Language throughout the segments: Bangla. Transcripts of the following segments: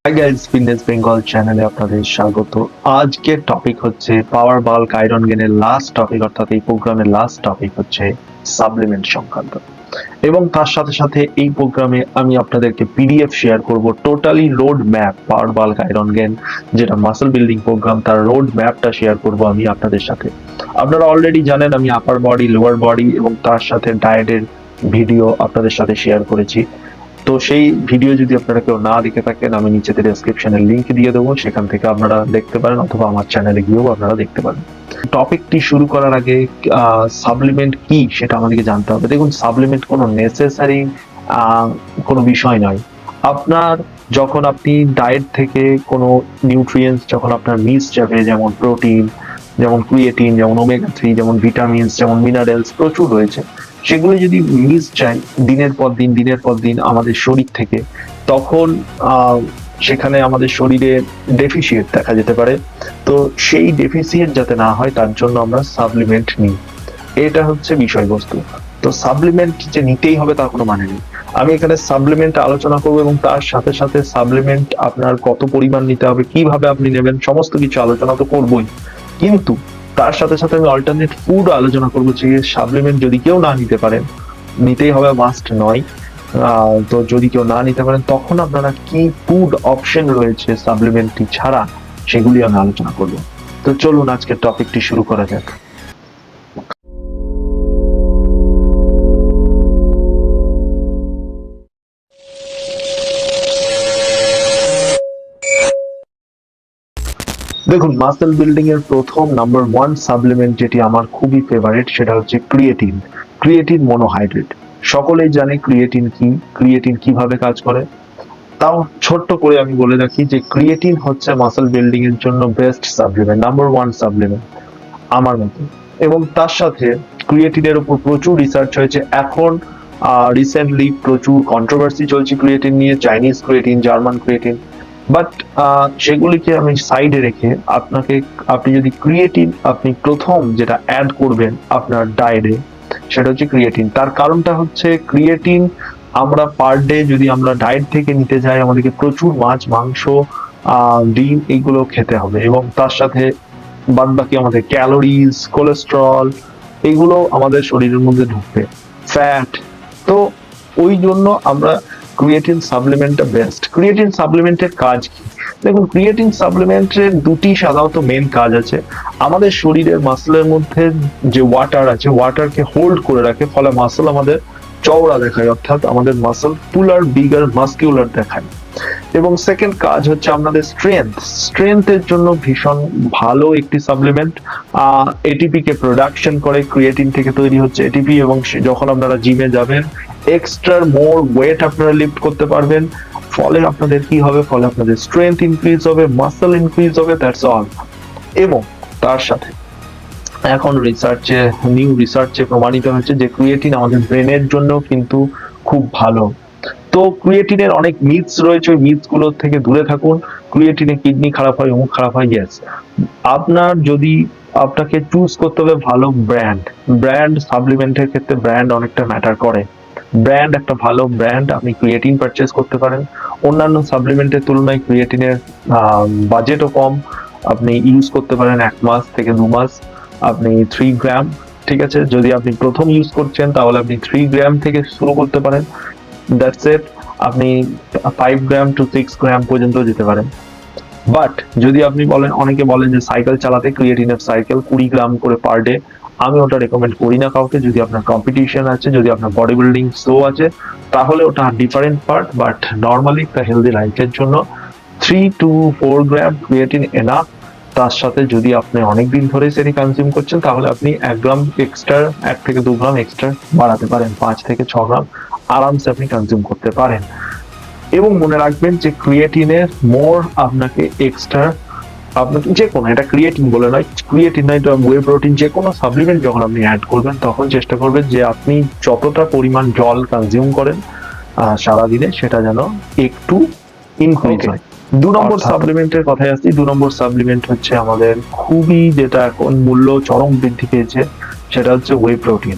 হাই গাইস, ফিটনেস বেঙ্গল চ্যানেলে আপনাদের স্বাগত। আজকের টপিক হচ্ছে পাওয়ার বাল্ক আয়রন গেনের লাস্ট টপিক, অর্থাৎ এই প্রোগ্রামের লাস্ট টপিক হচ্ছে সাপ্লিমেন্ট সংক্রান্ত। এবং তার সাথে সাথে এই প্রোগ্রামে আমি আপনাদেরকে পিডিএফ শেয়ার করব, টোটালি রোড ম্যাপ পাওয়ার বাল্ক আয়রন গেন যেটা মাসল বিল্ডিং প্রোগ্রাম, তার রোড ম্যাপটা শেয়ার করব আমি আপনাদের সাথে। আপনারা অলরেডি জানেন আমি আপার বডি, লোয়ার বডি এবং তার সাথে ডায়েটের ভিডিও আপনাদের সাথে শেয়ার করেছি। তো সেই ভিডিও যদি আপনারা কেউ না দেখে থাকেন, আমি নিচেতে ডেসক্রিপশনে লিংক দিয়ে দেবো, সেখান থেকে আপনারা দেখতে পারেন, অথবা আমার চ্যানেলে গিয়েও আপনারা দেখতে পারেন। টপিকটি শুরু করার আগে সাপ্লিমেন্ট কি সেটা আমাদেরকে জানতে হবে। দেখুন, সাপ্লিমেন্ট কোনো নেসেসারি কোনো বিষয় নয়। আপনার যখন আপনি ডায়েট থেকে কোনো নিউট্রিয়েন্টস যখন আপনার মিস যাবে, যেমন প্রোটিন, যেমন ক্রিয়েটিন, যেমন ওমেগা 3, যেমন ভিটামিনস, যেমন মিনারেলস প্রচুর রয়েছে, সেগুলো যদি মিস যায় দিনের পর দিন আমাদের শরীর থেকে, তখন সেখানে আমাদের শরীরে ডেফিসিয়েট দেখা যেতে পারে। তো সেই ডেফিসিয়েট যাতে না হয় তার জন্য আমরা সাপ্লিমেন্ট নিই, এটা হচ্ছে বিষয়বস্তু। তো সাপ্লিমেন্ট যে নিতেই হবে তার কোনো মানে নেই। আমি এখানে সাপ্লিমেন্ট আলোচনা করবো এবং তার সাথে সাথে সাপ্লিমেন্ট আপনার কত পরিমাণ নিতে হবে, কিভাবে আপনি নেবেন, সমস্ত কিছু আলোচনা তো করবোই। কিন্তু তার সাথে সাথে আমি অল্টারনেট ফুড আলোচনা করবো, যে সাপ্লিমেন্ট যদি কেউ না নিতে পারেন, নিতেই হবে মাস্ট নয়, তো যদি কেউ না নিতে পারেন তখন আপনারা কি ফুড অপশন রয়েছে সাপ্লিমেন্টটি ছাড়া, সেগুলি আমি আলোচনা করবো। তো চলুন আজকের টপিকটি শুরু করা যাক। দেখুন, মাসেল বিল্ডিং এর প্রথম নাম্বার 1 সাপ্লিমেন্ট যেটি আমার খুবই ফেভারিট, সেটা হচ্ছে ক্রিয়েটিন। Creatine monohydrate. সকলেই জানে ক্রিয়েটিন কি, ক্রিয়েটিন কিভাবে কাজ করে। তাও ছোট্ট করে আমি বলে রাখি যে ক্রিয়েটিন হচ্ছে মাসেল বিল্ডিং এর জন্য বেস্ট সাপ্লিমেন্ট, নাম্বার 1 সাপ্লিমেন্ট আমার মতে। এবং তার সাথে ক্রিয়েটিনের উপর প্রচুর রিসার্চ হয়েছে। এখন রিসেন্টলি প্রচুর কন্ট্রোভার্সি চলছে ক্রিয়েটিন নিয়ে, Chinese creatine, German creatine. But সেগুলিকে আমি সাইডে রেখে আপনি যদি ক্রিয়েটিন আপনি প্রথম যেটা অ্যাড করবেন আপনার ডায়েটে, সেটা হচ্ছে ক্রিয়েটিন। তার কারণটা হচ্ছে ক্রিয়েটিন আমরা পার ডে যদি আমরা ডায়েট থেকে নিতে যাই, আমাদেরকে প্রচুর মাছ, মাংস, ডিম এইগুলো খেতে হবে, এবং তার সাথে বাদ বাকি আমাদের ক্যালোরিজ, কোলেস্ট্রল এইগুলো আমাদের শরীরের মধ্যে ঢুকবে, ফ্যাট। তো ওই জন্য আমরা ক্রিয়েটিন সাপ্লিমেন্টটা বেস্ট। ক্রিয়েটিন সাপ্লিমেন্টের কাজ কি? দেখুন, ক্রিয়েটিন সাপ্লিমেন্টের দুটি সাধারণত মেন কাজ আছে। আমাদের শরীরের মাসলের মধ্যে যে ওয়াটার আছে, ওয়াটারকে হোল্ড করে রাখে, ফলে মাসল আমাদের চওড়া দেখায়, অর্থাৎ আমাদের মাসল ফুলার, বিগার, মাস্কিউলার দেখায়। এবং সেকেন্ড কাজ হচ্ছে আমাদের স্ট্রেংথের জন্য ভীষণ ভালো একটি সাপ্লিমেন্ট। এটিপি কে প্রোডাকশন করে, ক্রিয়েটিন থেকে তৈরি হচ্ছে এটিপি, এবং যখন আপনারা জিমে যাবেন এক্সট্রা মোর ওয়েট আপনারা লিফট করতে পারবেন। ফলে আপনাদের কি হবে, ফলে আপনাদের স্ট্রেংথ ইনক্রিজ হবে, মাসল ইনক্রিজ হবে, দ্যাটস অল। এবং তার সাথে এখন নিউ রিসার্চে প্রমাণিত হয়েছে যে ক্রিয়েটিন আমাদের ব্রেনের জন্য কিন্তু খুব ভালো। তো ক্রিয়েটিনের অনেক মিথস রয়েছে, ওই মিথস গুলো থেকে দূরে থাকুন। ক্রিয়েটিনে কিডনি খারাপ হয়, অমুক খারাপ হয়, ইয়েস। আপনাকে চুজ করতে হবে ভালো ব্র্যান্ড সাপ্লিমেন্টের ক্ষেত্রে ব্র্যান্ড অনেকটা ম্যাটার করে। ব্র্যান্ড, একটা ভালো ব্র্যান্ড আপনি ক্রিয়েটিন পারচেস করতে পারেন। অন্যান্য সাপ্লিমেন্টের তুলনায় ক্রিয়েটিনের বাজেটও কম। আপনি ইউজ করতে পারেন 1 মাস থেকে 2 মাস। আপনি 3 গ্রাম, ঠিক আছে, যদি আপনি প্রথম ইউজ করছেন তাহলে আপনি 3 গ্রাম থেকে শুরু করতে পারেন, দ্যাটস ইট। আপনি 5 গ্রাম টু 6 গ্রাম পর্যন্ত যেতে পারেন। বাট যদি আপনি বলেন, অনেকে বলেন যে সাইকেল চালাতে ক্রিয়েটিনের সাইকেল 20 গ্রাম করে পার ডে, আমি ওটা রেকমেন্ড করি না কাউকে। যদি আপনার কম্পিটিশন আছে, যদি আপনার বডি বিল্ডিং শো আছে, তাহলে ওটা ডিফারেন্ট পার্ট। বাট নর্মালি একটা হেলদি লাইফের জন্য 3 to 4 গ্রাম ক্রিয়েটিন এনাফ। তার সাথে যদি আপনি অনেকদিন ধরে সেটি কনজিউম করছেন, তাহলে আপনি 1 গ্রাম এক্সট্রা, 1 থেকে 2 গ্রাম এক্সট্রা বাড়াতে পারেন, 5 থেকে 6 গ্রাম আরামসে আপনি কনজিউম করতে পারেন। এবং মনে রাখবেন যে ক্রিয়েটিনের মোর আপনাকে এক্সট্রা, আপনাকে যে কোনো, এটা ক্রিয়েটিন বলে নয়, ক্রিয়েটিন নয়, ওয়ে প্রোটিন, যে কোনো সাপ্লিমেন্ট যখন আপনি অ্যাড করবেন তখন চেষ্টা করবেন যে আপনি যতটা পরিমাণ জল কনজিউম করেন সারাদিনে, সেটা যেন একটু ইনক্রিজ হয়। 2 নম্বর সাপ্লিমেন্টের কথায় আসছি। 2 নম্বর সাপ্লিমেন্ট হচ্ছে আমাদের খুবই, যেটা এখন মূল্য চরম বৃদ্ধি পেয়েছে, সেটা হচ্ছে ওয়ে প্রোটিন।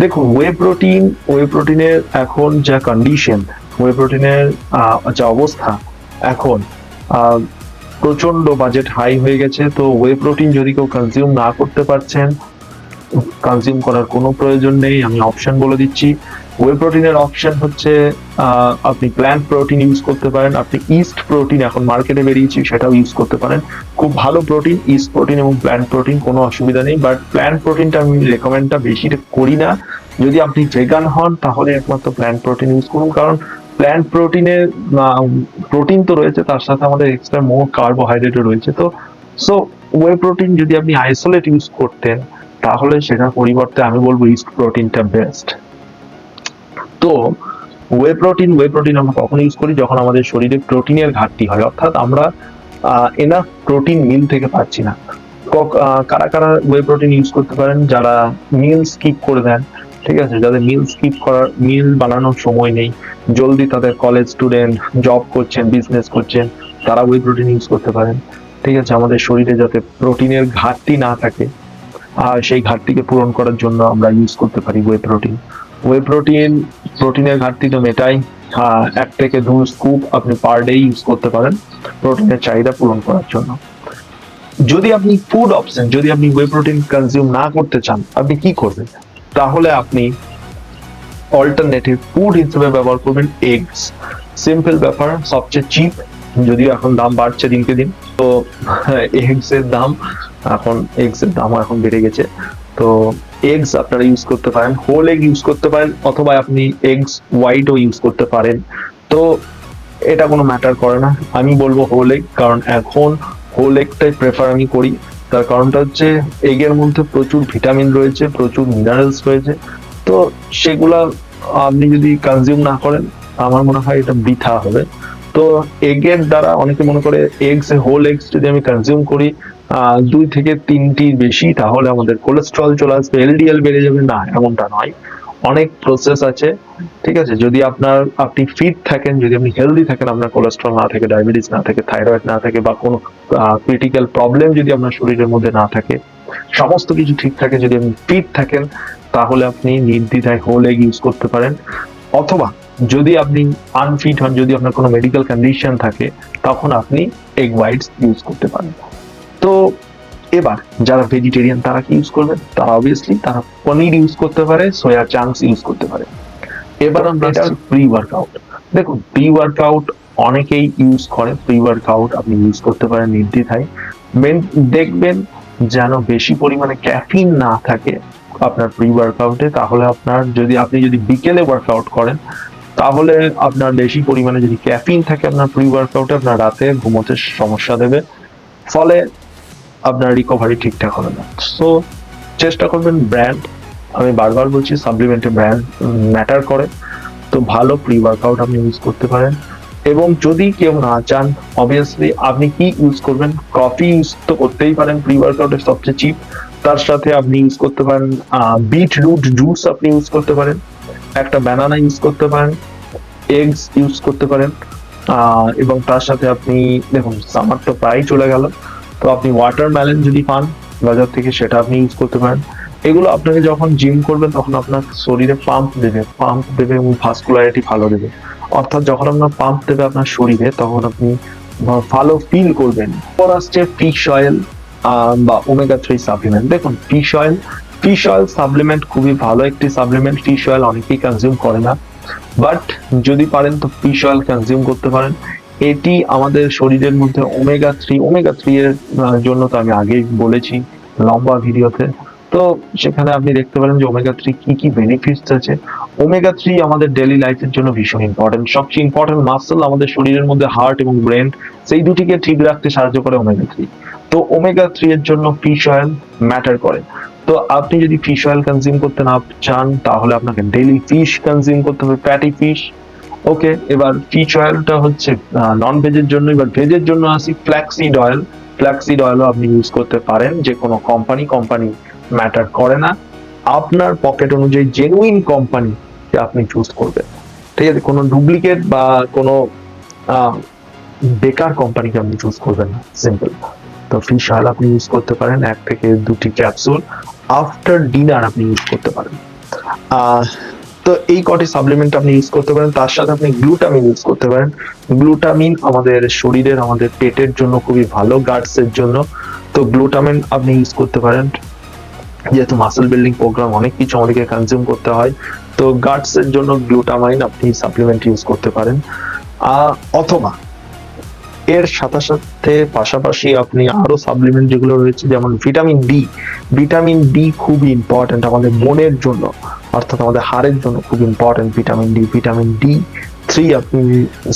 দেখুন, ওয়ে প্রোটিনের এখন যা কন্ডিশন, ওয়ে প্রোটিনের যা অবস্থা, এখন প্রচন্ড বাজেট হাই হয়ে গেছে, তো ওয়ে প্রোটিন যদি কেউ কনজিউম না করতে পারছেন, কনজিউম করার কোনো প্রয়োজন নেই। আমি অপশন বলে দিচ্ছি। ওয়ে প্রোটিনের অপশন হচ্ছে আপনি প্ল্যান্ট প্রোটিন ইউজ করতে পারেন, আপনি ইস্ট প্রোটিন এখন মার্কেটে বেরিয়েছে সেটাও ইউজ করতে পারেন। খুব ভালো প্রোটিন ইস্ট প্রোটিন এবং প্ল্যান্ট প্রোটিন, কোনো অসুবিধা নেই। বাট প্ল্যান্ট প্রোটিনটা আমি রেকমেন্ডটা বেশি করি না। যদি আপনি ভেগান হন তাহলে একমাত্র প্ল্যান্ট প্রোটিন ইউজ করুন, কারণ প্ল্যান্ট প্রোটিনের প্রোটিন তো রয়েছে, তার সাথে আমাদের এক্সট্রা মোর কার্বোহাইড্রেটও রয়েছে। তো সো ওয়ে প্রোটিন যদি আপনি আইসোলেট ইউজ করতেন তাহলে সেটার পরিবর্তে আমি বলবো ইস্ট প্রোটিনটা বেস্ট। তো ওয়ে প্রোটিন আমরা কখন ইউজ করি? যখন আমাদের শরীরে প্রোটিনের ঘাটতি হয়, অর্থাৎ আমরা এনাফ প্রোটিন মিল থেকে পাচ্ছি না। কারা কারা ওয়ে প্রোটিন ইউজ করতে পারেন? যারা মিল স্কিপ করে দেন, ঠিক আছে, যাদের মিল স্কিপ করার, মিল বানানোর সময় নেই, জলদি তাদের কলেজ স্টুডেন্ট, জব করছেন, বিজনেস করছেন, তারা ওয়ে প্রোটিন ইউজ করতে পারেন। ঠিক আছে, আমাদের শরীরে যাতে প্রোটিনের ঘাটতি না থাকে, আর সেই ঘাটতিকে পূরণ করার জন্য আমরা ইউজ করতে পারি ওয়ে প্রোটিন। প্রোটিনের ঘাটতি তো মেটাই। 1 থেকে 2 স্কুপ আপনি পার ডে ইউজ করতে পারেন প্রোটিনের চাহিদা পূরণ করার জন্য। যদি আপনি ফুড অপশন, যদি আপনি ওয়ে প্রোটিন কনজিউম না করতে চান, আপনি কি করবেন? তাহলে আপনি অল্টারনেটিভ ফুড হিসেবে ব্যবহার করবেন এগস। সিম্পল ব্যাপার, সবচেয়ে চিপ, যদিও এখন দাম বাড়ছে দিনকে দিন। তো এগস এর দাম এখন বেড়ে গেছে। তো এগস আপনারা ইউজ করতে পারেন, হোল এগ ইউজ করতে পারেন, অথবা আপনি এগস হোয়াইটও ইউজ করতে পারেন। তো এটা কোনো ম্যাটার করে না, আমি বলবো হোল এগ, কারণ এখন হোল এগটাই প্রেফার আমি করি। তার কারণটা হচ্ছে এগের মধ্যে প্রচুর ভিটামিন রয়েছে, প্রচুর মিনারেলস রয়েছে। তো সেগুলা আপনি যদি কনজিউম না করেন, আমার মনে হয় এটা বৃথা হবে। তো এগের দ্বারা অনেকে মনে করে হোল এগস যদি আমি কনজিউম করি 2 থেকে 3টির বেশি, তাহলে আমাদের কোলেস্ট্রল চলে আসবে, এলডিএল বেড়ে যাবে। না, এমনটা নয়, অনেক প্রসেস আছে। ঠিক আছে, যদি আপনি ফিট থাকেন, যদি আপনি হেলদি থাকেন, আপনার কোলেস্ট্রল না থাকে, ডায়াবেটিস না থাকে, থাইরয়েড না থাকে, বা কোনো ক্রিটিক্যাল প্রবলেম যদি আপনার শরীরের মধ্যে না থাকে, সমস্ত কিছু ঠিক থাকে, যদি আপনি ফিট থাকেন, তাহলে আপনি নির্দ্বিধায় হোল এগ ইউজ করতে পারেন। অথবা যদি আপনি আনফিট হন, যদি আপনার কোনো মেডিকেল কন্ডিশন থাকে, তখন আপনি এগ হোয়াইটস ইউজ করতে পারেন। তো এবার যারা ভেজিটেরিয়ান তারা কি ইউজ করবেন? তারা অবভিয়াসলি তারা পনির ইউজ করতে পারে, সোয়া চাংস ইউজ করতে পারে। এবার আমরা প্রি ওয়ার্কআউট। দেখুন, প্রি ওয়ার্কআউট অনেকেই ইউজ করে। প্রি ওয়ার্কআউট আপনি ইউজ করতে পারেন নির্দ্বিধায়। দেখবেন যেন বেশি পরিমাণে ক্যাফিন না থাকে আপনার প্রি ওয়ার্কআউটে। তাহলে আপনি যদি বিকেলে ওয়ার্কআউট করেন, তাহলে আপনার বেশি পরিমাণে যদি ক্যাফিন থাকে আপনার প্রি ওয়ার্কআউটে, আপনার রাতে ঘুমোতে সমস্যা দেবে, ফলে আপনার রিকভারি ঠিকঠাক হবে না। সো চেষ্টা করবেন ব্র্যান্ড, আমি বারবার বলছি সাপ্লিমেন্টের ব্র্যান্ড ম্যাটার করে। তো ভালো প্রি ওয়ার্কআউট আপনি ইউজ করতে পারেন। এবং যদি কেউ না চান, অবভিয়াসলি আপনি কি ইউজ করবেন? কফি ইউজ তো করতেই পারেন, প্রি ওয়ার্কআউটের সবচেয়ে চিপ। তার সাথে আপনি ইউজ করতে পারেন বিটরুট জুস, আপনি ইউজ করতে পারেন, একটা ব্যানানা ইউজ করতে পারেন, এগস ইউজ করতে পারেন। এবং তার সাথে আপনি দেখুন, সামার তো প্রায় চলে গেল, তো আপনি ওয়াটারমেলন যদি পান বাজার থেকে, সেটা আপনি ইউজ করতে পারেন। এগুলো আপনাকে যখন জিম করবেন তখন আপনার শরীরে পাম্প দেবে এবং ভাস্কুলারিটি ভালো দেবে। অর্থাৎ যখন আপনার পাম্প দেবে আপনার শরীরে, তখন আপনি ভালো ফিল করবেন। পর আসছে ফিশ অয়েল বা ওমেগা 3 সাপ্লিমেন্ট। দেখুন, ফিশ অয়েল সাপ্লিমেন্ট খুবই ভালো একটি সাপ্লিমেন্ট। ফিশ অয়েল অনেকেই কনজিউম করে না, বাট যদি পারেন তো ফিশ অয়েল কনজিউম করতে পারেন। এটি আমাদের শরীরের মধ্যে ওমেগা 3 এর জন্য তো আমি আগেই বলেছি লম্বা ভিডিওতে। তো সেখানে আপনি দেখতে পারেন যে ওমেগা 3 কি বেনিফিটস আছে। ওমেগা 3 আমাদের ডেইলি লাইফের জন্য ভীষণ ইম্পর্টেন্ট। সবচেয়ে ইম্পর্টেন্ট মাসল আমাদের শরীরের মধ্যে, হার্ট এবং ব্রেন, সেই দুটিকে ঠিক রাখতে সাহায্য করে ওমেগা 3। তো ওমেগা 3 এর জন্য ফিশ অয়েল ম্যাটার করে। তো আপনি যদি ফিশ অয়েল কনজিউম করতে না চান, তাহলে আপনাকে ডেইলি ফিশ কনজিউম করতে হবে, ফ্যাটি ফিশ। ওকে, এবার ফিশ অয়েলটা হচ্ছে নন ভেজের জন্য। এবার ভেজের জন্য আসি, ফ্ল্যাক্সিড অয়েলও আপনি ইউজ করতে পারেন। যে কোনো কোম্পানি ম্যাটার করে না, আপনার পকেট অনুযায়ী জেনুইন কোম্পানি আপনি চুজ করবেন। ঠিক আছে, কোনো ডুপ্লিকেট বা কোনো বেকার কোম্পানিকে আপনি চুজ করবেন না, সিম্পল। তো ফিশ অয়েল আপনি ইউজ করতে পারেন 1 থেকে 2টি ক্যাপসুল আফটার ডিনার আপনি ইউজ করতে পারেন। তো এই কটি সাপ্লিমেন্ট আপনি ইউজ করতে পারেন। তার সাথে আপনি গ্লুটামিন ইউজ করতে পারেন। গ্লুটামিন আমাদের শরীরের, আমাদের পেটের জন্য খুবই ভালো, গাটস এর জন্য। তো গ্লুটামিন আপনি ইউজ করতে পারেন, যেহেতু মাসেল বিল্ডিং প্রোগ্রাম অনেক কিছু আমাদেরকে কনজিউম করতে হয়, তো গাটস এর জন্য গ্লুটামাইন আপনি সাপ্লিমেন্ট ইউজ করতে পারেন। অথবা এর সাথে সাথে পাশাপাশি আপনি আরো সাপ্লিমেন্ট যেগুলো রয়েছে, যেমন ভিটামিন ডি। ভিটামিন ডি খুবই ইম্পর্টেন্ট আমাদের বোনের জন্য, অর্থাৎ আমাদের হাড়ের জন্য খুব important vitamin D. Vitamin D 3 আপনি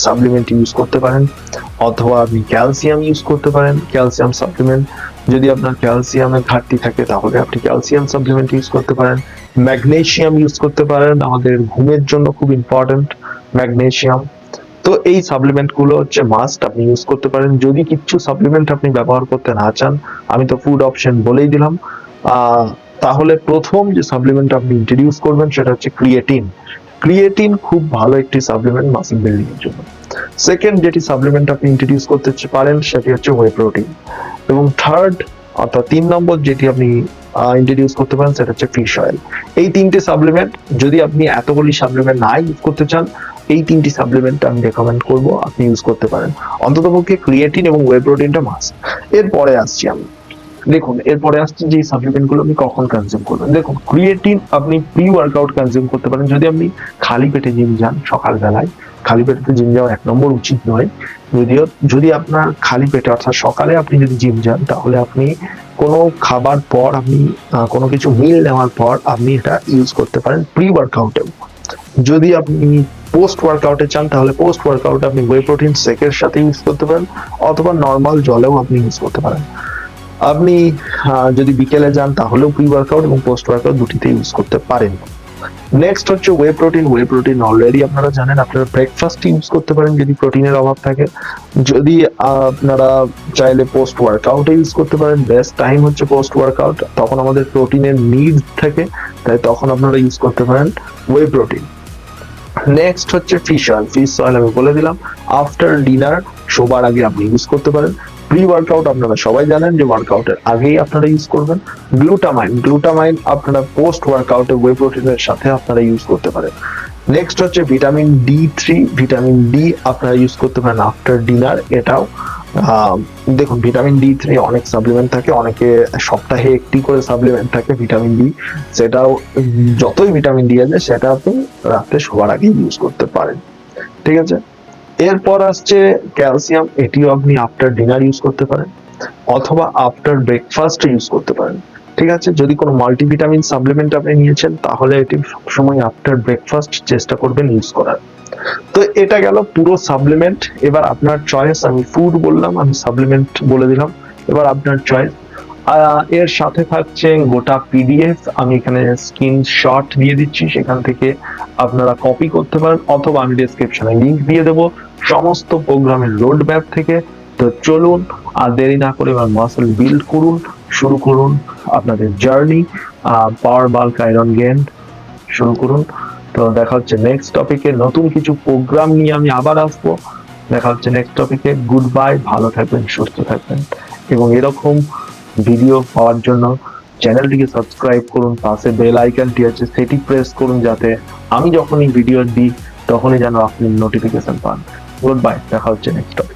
সাপ্লিমেন্ট ইউজ করতে পারেন। অথবা আপনি ক্যালসিয়াম ইউজ করতে পারেন, ক্যালসিয়াম সাপ্লিমেন্ট। যদি আপনার ক্যালসিয়ামের ঘাটতি থাকে তাহলে আপনি ক্যালসিয়াম সাপ্লিমেন্ট ইউজ করতে পারেন। ম্যাগনেসিয়াম ইউজ করতে পারেন, আমাদের ঘুমের জন্য খুব ইম্পর্টেন্ট ম্যাগনেসিয়াম। তো এই সাপ্লিমেন্ট গুলো হচ্ছে মাস্ট, আপনি ইউজ করতে পারেন। যদি কিছু সাপ্লিমেন্ট আপনি ব্যবহার করতে না চান, আমি তো ফুড অপশন বলেই দিলাম, তাহলে প্রথম যে সাপ্লিমেন্ট আপনি ইন্ট্রোডিউস করবেন সেটা হচ্ছে ক্রিয়েটিন। ক্রিয়েটিন খুব ভালো একটি সাপ্লিমেন্ট মাসল বিল্ডিং এর জন্য। সেকেন্ড যেটি সাপ্লিমেন্ট আপনি ইন্ট্রোডিউস করতে পারেন সেটি হচ্ছে ওয়ে প্রোটিন। এবং থার্ড অর্থাৎ 3 নম্বর যেটি আপনি ইন্ট্রোডিউস করতে পারেন সেটা হচ্ছে ফিশ অয়েল। এই তিনটে সাপ্লিমেন্ট, যদি আপনি এতগুলি সাপ্লিমেন্ট না ইউজ করতে চান, এই তিনটি সাপ্লিমেন্ট আমি রেকমেন্ড করব আপনি ইউজ করতে পারেন। অন্ততপক্ষে ক্রিয়েটিন এবং ওয়ে প্রোটিনটা মাস্ট। এরপরে আসছি আমি, দেখুন এরপরে আসছে যে সাপ্লিমেন্ট গুলো আপনি কখন কনজিউম করবেন। দেখুন ক্রিয়েটিন আপনি প্রি ওয়ার্কআউট কনজিউম করতে পারেন। যদি আপনি খালি পেটে জিম যান সকালবেলায়, খালি পেটে জিম যাওয়া 1 নম্বর উচিত নয়। যদিও যদি আপনার খালি পেটে অর্থাৎ সকালে আপনি যদি জিম যান, তাহলে আপনি কোনো খাবার পর, আপনি কোনো কিছু মিল নেওয়ার পর আপনি এটা ইউজ করতে পারেন প্রি ওয়ার্কআউটেও। যদি আপনি পোস্ট ওয়ার্কআউটে চান, তাহলে পোস্ট ওয়ার্কআউটে আপনি ওয়ে প্রোটিন শেকের সাথে ইউজ করতে পারেন, অথবা নর্মাল জলেও আপনি ইউজ করতে পারেন। আপনি যদি বিকেলে যান তাহলেও প্রি ওয়ার্কআউট এবং পোস্ট ওয়ার্কআউট দুটিতে ইউজ করতে পারেন। নেক্সট হচ্ছে whey protein. Whey protein already আপনারা জানেন, আপনারা ব্রেকফাস্ট ইউজ করতে পারেন যদি প্রোটিনের অভাব থাকে। যদি আপনারা চাইলে পোস্ট ওয়ার্কআউটে ইউজ করতে পারেন, বেস্ট টাইম হচ্ছে পোস্ট ওয়ার্কআউট, তখন আমাদের প্রোটিনের নিড থাকে, তাই তখন আপনারা ইউজ করতে পারেন ওয়ে প্রোটিন। নেক্সট হচ্ছে ফিশ অয়েল। ফিশ অয়েল আমি বলে দিলাম, আফটার ডিনার শোবার আগে আপনি ইউজ করতে পারেন। প্রি ওয়ার্কআউট আপনারা সবাই জানেন যে ওয়ার্কআউটের আগেই আপনারা ইউজ করবেন। গ্লুটামাইন, গ্লুটামাইন আপনারা পোস্ট ওয়ার্কআউটে ওয়ে প্রোটিনের সাথে আপনারা ইউজ করতে পারেন। নেক্সট হচ্ছে ভিটামিন ডি 3। ভিটামিন ডি আপনারা ইউজ করতে পারেন আফটার ডিনার। এটাও দেখুন ভিটামিন ডি 3 অনেক সাপ্লিমেন্ট থাকে, অনেকে সপ্তাহে একটি করে সাপ্লিমেন্ট থাকে ভিটামিন ডি, সেটাও যতই ভিটামিন ডি আছে সেটা আপনি রাতে শোবার আগে ইউজ করতে পারেন। ঠিক আছে, এরপর আসছে ক্যালসিয়াম। এটিও আপনি আফটার ডিনার ইউজ করতে পারেন, অথবা আফটার ব্রেকফাস্ট ইউজ করতে পারেন। ঠিক আছে, যদি কোনো মাল্টিভিটামিন সাপ্লিমেন্ট আপনি নিয়েছেন তাহলে এটি সবসময় আফটার ব্রেকফাস্ট চেষ্টা করবেন ইউজ করার। তো এটা গেল পুরো সাপ্লিমেন্ট। এবার আপনার চয়েস, আমি ফুড বললাম, আমি সাপ্লিমেন্ট বলে দিলাম, এবার আপনার চয়েস। এর সাথে থাকছে গোটা পিডিএফ, আমি এখানে স্ক্রিনশট দিয়ে দিচ্ছি, সেখান থেকে আপনারা কপি করতে পারেন, অথবা আমি ডেসক্রিপশনে লিংক দিয়ে দেবো সমস্ত প্রোগ্রামের রোড ম্যাপ থেকে। তো চলুন আর দেরি না করে এবার মাসল বিল্ড করুন, শুরু করুন আপনাদের জার্নি। পাওয়ার বাল্ক আয়রন গেইন শুরু করুন। তো দেখা হচ্ছে নেক্সট টপিকে, নতুন কিছু প্রোগ্রাম নিয়ে আমি আবার আসবো। দেখা হচ্ছে নেক্সট টপিকে। গুড বাই, ভালো থাকবেন, সুস্থ থাকবেন, এবং এরকম ভিডিও পাওয়ার জন্য চ্যানেলটিকে সাবস্ক্রাইব করুন। পাশে বেল আইকনটি আছে, সেটি প্রেস করুন যাতে আমি যখনই ভিডিও দিই তখনই যেন আপনি নোটিফিকেশন পান। গুড বাই, দেখা হচ্ছে নেক্সট টপিক।